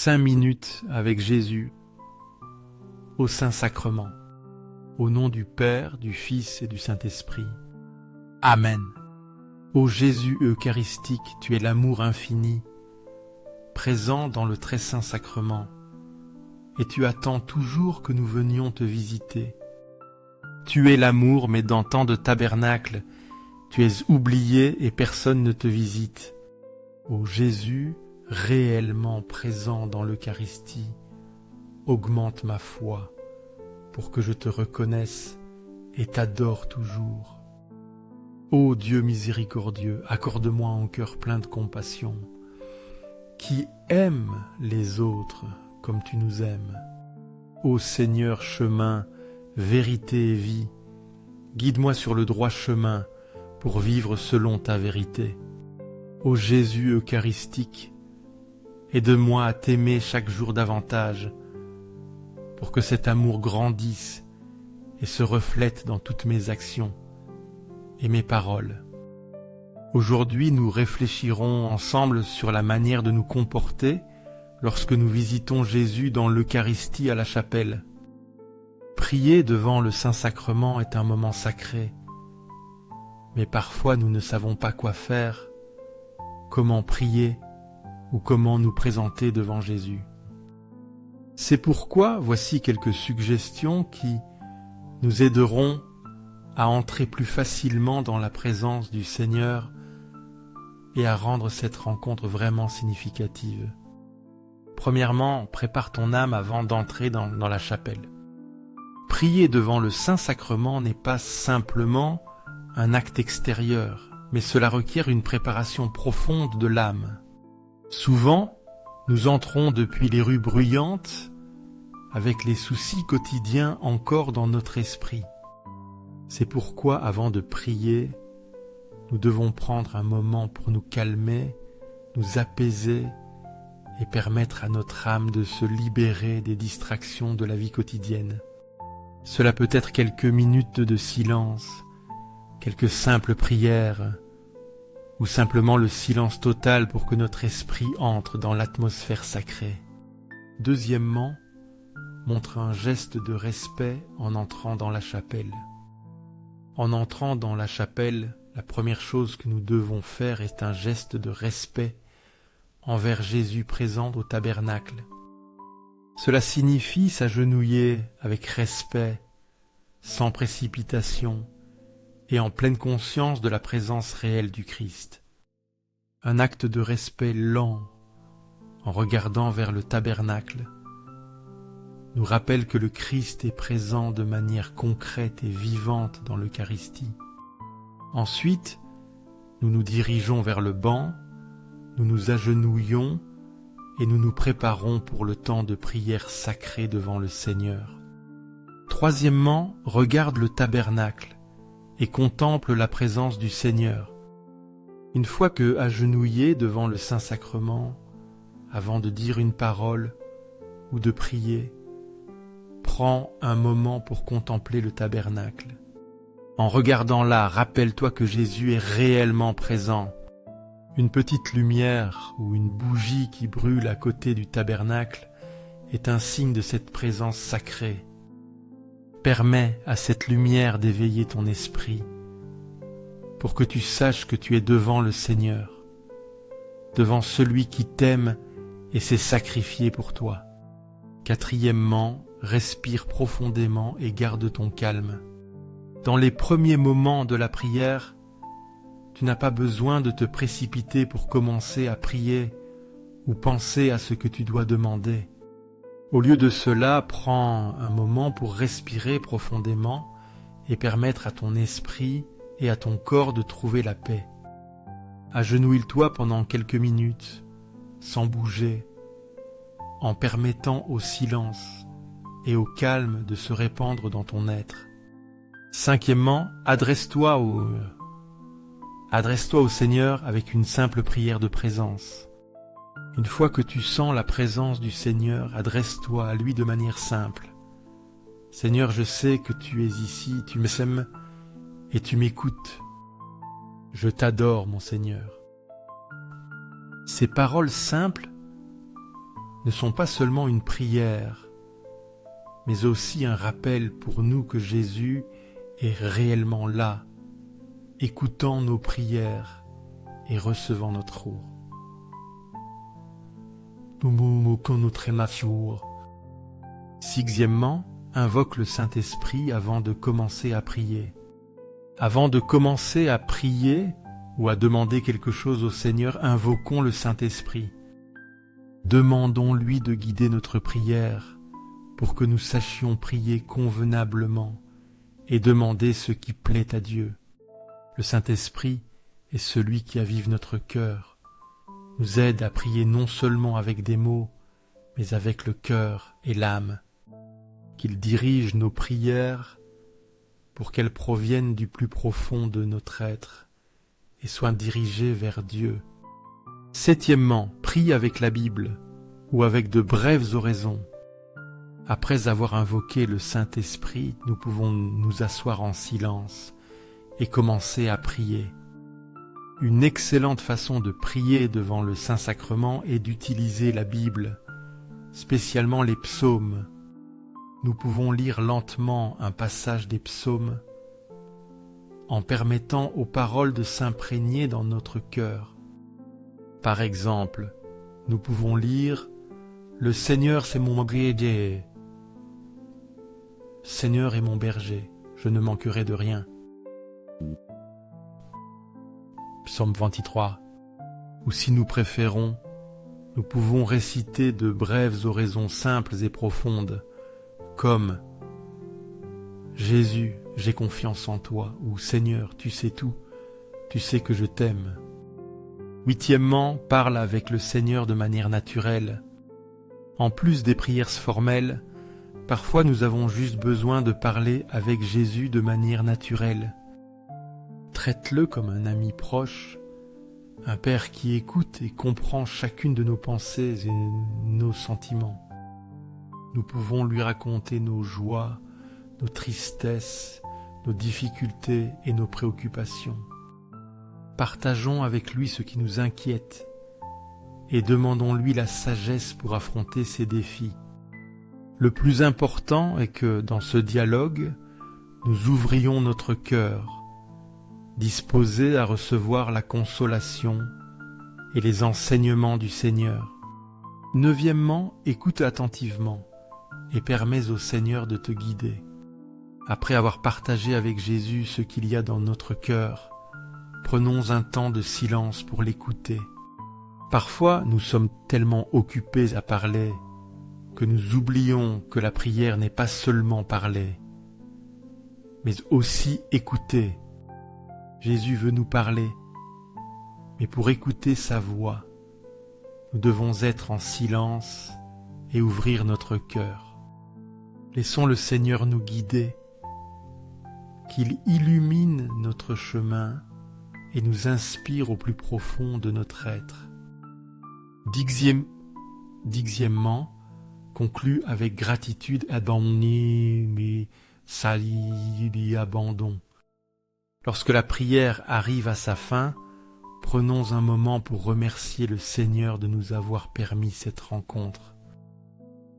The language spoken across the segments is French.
5 minutes avec Jésus au Saint-Sacrement, au nom du Père, du Fils et du Saint-Esprit. Amen. Ô Jésus eucharistique, tu es l'amour infini, présent dans le très saint sacrement, et tu attends toujours que nous venions te visiter. Tu es l'amour, mais dans tant de tabernacles, tu es oublié et personne ne te visite. Ô Jésus, réellement présent dans l'Eucharistie, augmente ma foi pour que je te reconnaisse et t'adore toujours. Ô Dieu miséricordieux, accorde-moi un cœur plein de compassion, qui aime les autres comme tu nous aimes. Ô Seigneur, chemin, vérité et vie, guide-moi sur le droit chemin pour vivre selon ta vérité. Ô Jésus eucharistique, aide-moi à t'aimer chaque jour davantage, pour que cet amour grandisse et se reflète dans toutes mes actions et mes paroles. Aujourd'hui, nous réfléchirons ensemble sur la manière de nous comporter lorsque nous visitons Jésus dans l'Eucharistie à la chapelle. Prier devant le Saint-Sacrement est un moment sacré, mais parfois nous ne savons pas quoi faire, comment prier ou comment nous présenter devant Jésus. C'est pourquoi voici quelques suggestions qui nous aideront à entrer plus facilement dans la présence du Seigneur et à rendre cette rencontre vraiment significative. Premièrement, prépare ton âme avant d'entrer dans la chapelle. Prier devant le Saint-Sacrement n'est pas simplement un acte extérieur, mais cela requiert une préparation profonde de l'âme. Souvent, nous entrons depuis les rues bruyantes avec les soucis quotidiens encore dans notre esprit. C'est pourquoi, avant de prier, nous devons prendre un moment pour nous calmer, nous apaiser et permettre à notre âme de se libérer des distractions de la vie quotidienne. Cela peut être quelques minutes de silence, quelques simples prières, ou simplement le silence total pour que notre esprit entre dans l'atmosphère sacrée. Deuxièmement, montre un geste de respect en entrant dans la chapelle. En entrant dans la chapelle, la première chose que nous devons faire est un geste de respect envers Jésus présent au tabernacle. Cela signifie s'agenouiller avec respect, sans précipitation, et en pleine conscience de la présence réelle du Christ. Un acte de respect lent, en regardant vers le tabernacle, nous rappelle que le Christ est présent de manière concrète et vivante dans l'Eucharistie. Ensuite, nous nous dirigeons vers le banc, nous nous agenouillons et nous nous préparons pour le temps de prière sacrée devant le Seigneur. Troisièmement, regarde le tabernacle et contemple la présence du Seigneur. Une fois que agenouillé devant le Saint-Sacrement, avant de dire une parole ou de prier, prends un moment pour contempler le tabernacle. En regardant là, rappelle-toi que Jésus est réellement présent. Une petite lumière ou une bougie qui brûle à côté du tabernacle est un signe de cette présence sacrée. Permets à cette lumière d'éveiller ton esprit pour que tu saches que tu es devant le Seigneur, devant celui qui t'aime et s'est sacrifié pour toi. Quatrièmement, respire profondément et garde ton calme. Dans les premiers moments de la prière, tu n'as pas besoin de te précipiter pour commencer à prier ou penser à ce que tu dois demander. Au lieu de cela, prends un moment pour respirer profondément et permettre à ton esprit et à ton corps de trouver la paix. Agenouille-toi pendant quelques minutes, sans bouger, en permettant au silence et au calme de se répandre dans ton être. Cinquièmement, adresse-toi au Seigneur avec une simple prière de présence. Une fois que tu sens la présence du Seigneur, adresse-toi à lui de manière simple. Seigneur, je sais que tu es ici, tu m'aimes et tu m'écoutes. Je t'adore, mon Seigneur. Ces paroles simples ne sont pas seulement une prière, mais aussi un rappel pour nous que Jésus est réellement là, écoutant nos prières et recevant notre amour. Sixièmement, invoque le Saint-Esprit avant de commencer à prier. Avant de commencer à prier ou à demander quelque chose au Seigneur, invoquons le Saint-Esprit. Demandons-lui de guider notre prière pour que nous sachions prier convenablement et demander ce qui plaît à Dieu. Le Saint-Esprit est celui qui avive notre cœur, nous aide à prier non seulement avec des mots, mais avec le cœur et l'âme, qu'il dirige nos prières pour qu'elles proviennent du plus profond de notre être et soient dirigées vers Dieu. Septièmement, prie avec la Bible ou avec de brèves oraisons. Après avoir invoqué le Saint-Esprit, nous pouvons nous asseoir en silence et commencer à prier. Une excellente façon de prier devant le Saint-Sacrement est d'utiliser la Bible, spécialement les psaumes. Nous pouvons lire lentement un passage des psaumes en permettant aux paroles de s'imprégner dans notre cœur. Par exemple, nous pouvons lire « Le Seigneur c'est mon berger. Seigneur est mon berger, je ne manquerai de rien. » Psaume 23. Ou si nous préférons, nous pouvons réciter de brèves oraisons simples et profondes, comme « Jésus, j'ai confiance en toi » ou « Seigneur, tu sais tout, tu sais que je t'aime ». Huitièmement, parle avec le Seigneur de manière naturelle. En plus des prières formelles, parfois nous avons juste besoin de parler avec Jésus de manière naturelle. Traite-le comme un ami proche, un Père qui écoute et comprend chacune de nos pensées et nos sentiments. Nous pouvons lui raconter nos joies, nos tristesses, nos difficultés et nos préoccupations. Partageons avec lui ce qui nous inquiète et demandons-lui la sagesse pour affronter ces défis. Le plus important est que, dans ce dialogue, nous ouvrions notre cœur, disposés à recevoir la consolation et les enseignements du Seigneur. Neuvièmement, écoute attentivement et permets au Seigneur de te guider. Après avoir partagé avec Jésus ce qu'il y a dans notre cœur, prenons un temps de silence pour l'écouter. Parfois, nous sommes tellement occupés à parler que nous oublions que la prière n'est pas seulement parler, mais aussi écouter. Jésus veut nous parler, mais pour écouter sa voix, nous devons être en silence et ouvrir notre cœur. Laissons le Seigneur nous guider, qu'il illumine notre chemin et nous inspire au plus profond de notre être. Dixièmement, conclut avec gratitude, abandon. Lorsque la prière arrive à sa fin, prenons un moment pour remercier le Seigneur de nous avoir permis cette rencontre.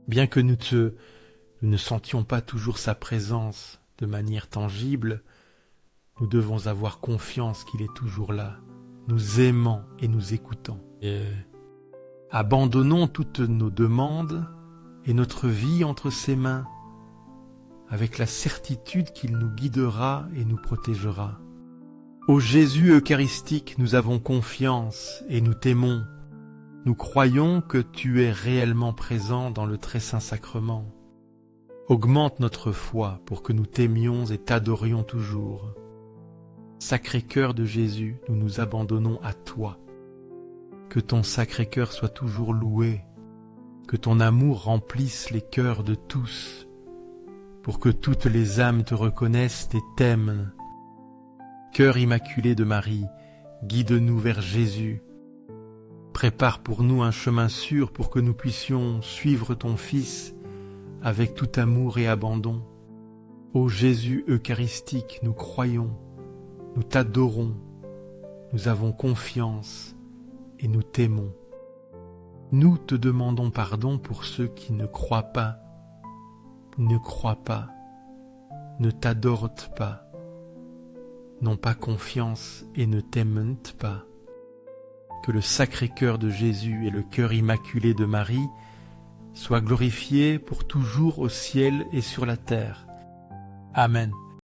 Bien que nous ne sentions pas toujours sa présence de manière tangible, nous devons avoir confiance qu'il est toujours là, nous aimant et nous écoutant. Abandonnons toutes nos demandes et notre vie entre ses mains, avec la certitude qu'il nous guidera et nous protégera. Ô Jésus eucharistique, nous avons confiance et nous t'aimons. Nous croyons que tu es réellement présent dans le très saint sacrement. Augmente notre foi pour que nous t'aimions et t'adorions toujours. Sacré-Cœur de Jésus, nous nous abandonnons à toi. Que ton Sacré-Cœur soit toujours loué, que ton amour remplisse les cœurs de tous, pour que toutes les âmes te reconnaissent et t'aiment. Cœur immaculé de Marie, guide-nous vers Jésus. Prépare pour nous un chemin sûr pour que nous puissions suivre ton Fils avec tout amour et abandon. Ô Jésus eucharistique, nous croyons, nous t'adorons, nous avons confiance et nous t'aimons. nous te demandons pardon pour ceux qui ne croient pas, ne t'adorent pas, n'ont pas confiance et ne t'aiment pas. Que le Sacré-Cœur de Jésus et le cœur immaculé de Marie soient glorifiés pour toujours au ciel et sur la terre. Amen.